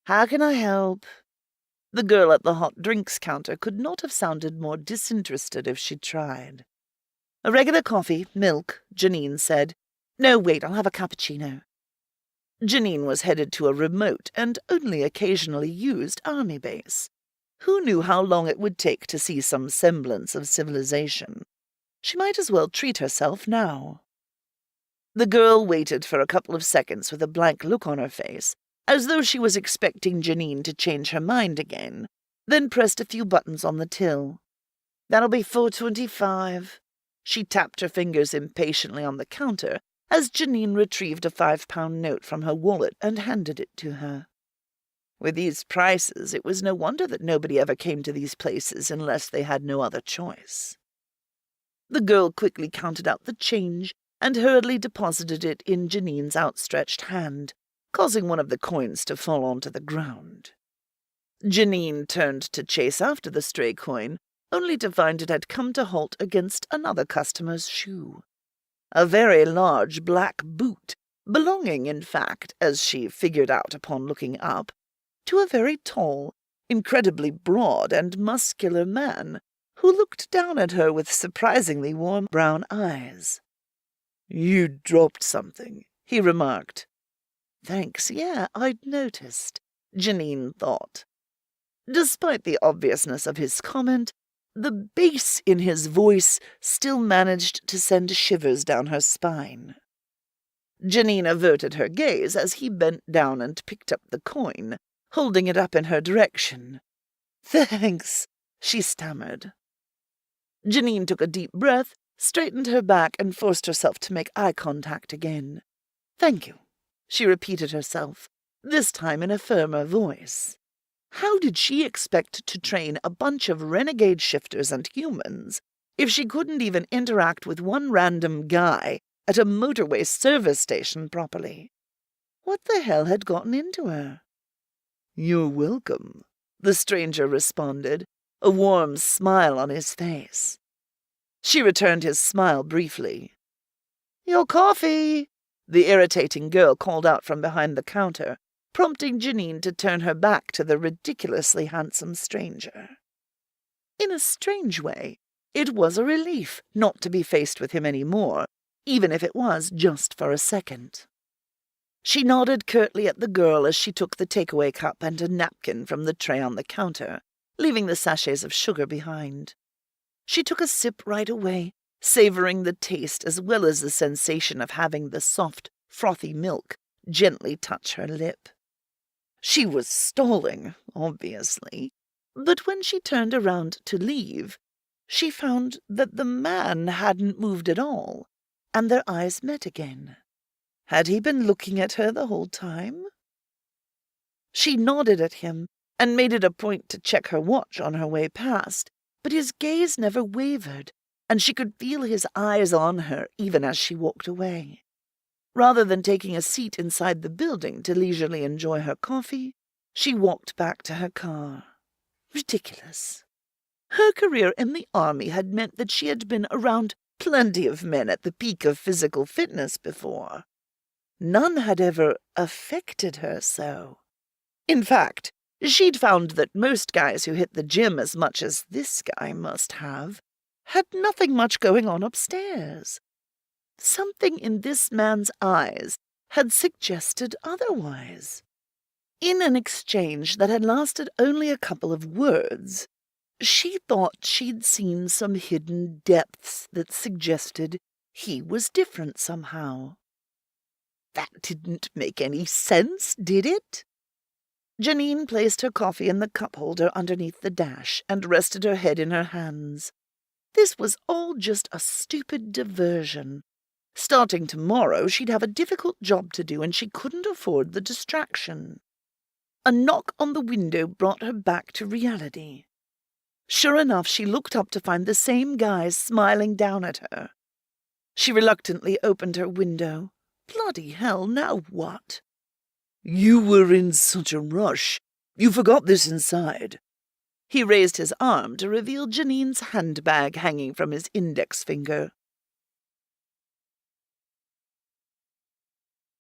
How can I help? The girl at the hot drinks counter could not have sounded more disinterested if she tried. A regular coffee, milk, Janine said. No, wait, I'll have a cappuccino. Janine was headed to a remote and only occasionally used army base. Who knew how long it would take to see some semblance of civilization? She might as well treat herself now. The girl waited for a couple of seconds with a blank look on her face, as though she was expecting Janine to change her mind again, then pressed a few buttons on the till. That'll be $4.25. She tapped her fingers impatiently on the counter as Janine retrieved a £5 note from her wallet and handed it to her. With these prices, it was no wonder that nobody ever came to these places unless they had no other choice. The girl quickly counted out the change and hurriedly deposited it in Janine's outstretched hand, causing one of the coins to fall onto the ground. Janine turned to chase after the stray coin, only to find it had come to halt against another customer's shoe. A very large black boot, belonging, in fact, as she figured out upon looking up, to a very tall, incredibly broad and muscular man, who looked down at her with surprisingly warm brown eyes. "You dropped something," he remarked. "Thanks, yeah, I'd noticed," Janine thought. Despite the obviousness of his comment, the bass in his voice still managed to send shivers down her spine. Janine averted her gaze as he bent down and picked up the coin, holding it up in her direction. "Thanks," she stammered. Janine took a deep breath, straightened her back, and forced herself to make eye contact again. "Thank you," she repeated herself, this time in a firmer voice. How did she expect to train a bunch of renegade shifters and humans if she couldn't even interact with one random guy at a motorway service station properly? What the hell had gotten into her? "You're welcome," the stranger responded, a warm smile on his face. She returned his smile briefly. "Your coffee," the irritating girl called out from behind the counter, prompting Janine to turn her back to the ridiculously handsome stranger. In a strange way, it was a relief not to be faced with him any more, even if it was just for a second. She nodded curtly at the girl as she took the takeaway cup and a napkin from the tray on the counter, leaving the sachets of sugar behind. She took a sip right away, savoring the taste as well as the sensation of having the soft, frothy milk gently touch her lip. She was stalling, obviously, but when she turned around to leave, she found that the man hadn't moved at all, and their eyes met again. Had he been looking at her the whole time? She nodded at him and made it a point to check her watch on her way past, but his gaze never wavered, and she could feel his eyes on her even as she walked away. Rather than taking a seat inside the building to leisurely enjoy her coffee, she walked back to her car. Ridiculous. Her career in the army had meant that she had been around plenty of men at the peak of physical fitness before. None had ever affected her so. In fact, she'd found that most guys who hit the gym as much as this guy must have had nothing much going on upstairs. Something in this man's eyes had suggested otherwise. In an exchange that had lasted only a couple of words, she thought she'd seen some hidden depths that suggested he was different somehow. That didn't make any sense, did it? Janine placed her coffee in the cup holder underneath the dash and rested her head in her hands. This was all just a stupid diversion. Starting tomorrow, she'd have a difficult job to do, and she couldn't afford the distraction. A knock on the window brought her back to reality. Sure enough, she looked up to find the same guys smiling down at her. She reluctantly opened her window. Bloody hell, now what? "You were in such a rush. You forgot this inside." He raised his arm to reveal Janine's handbag hanging from his index finger.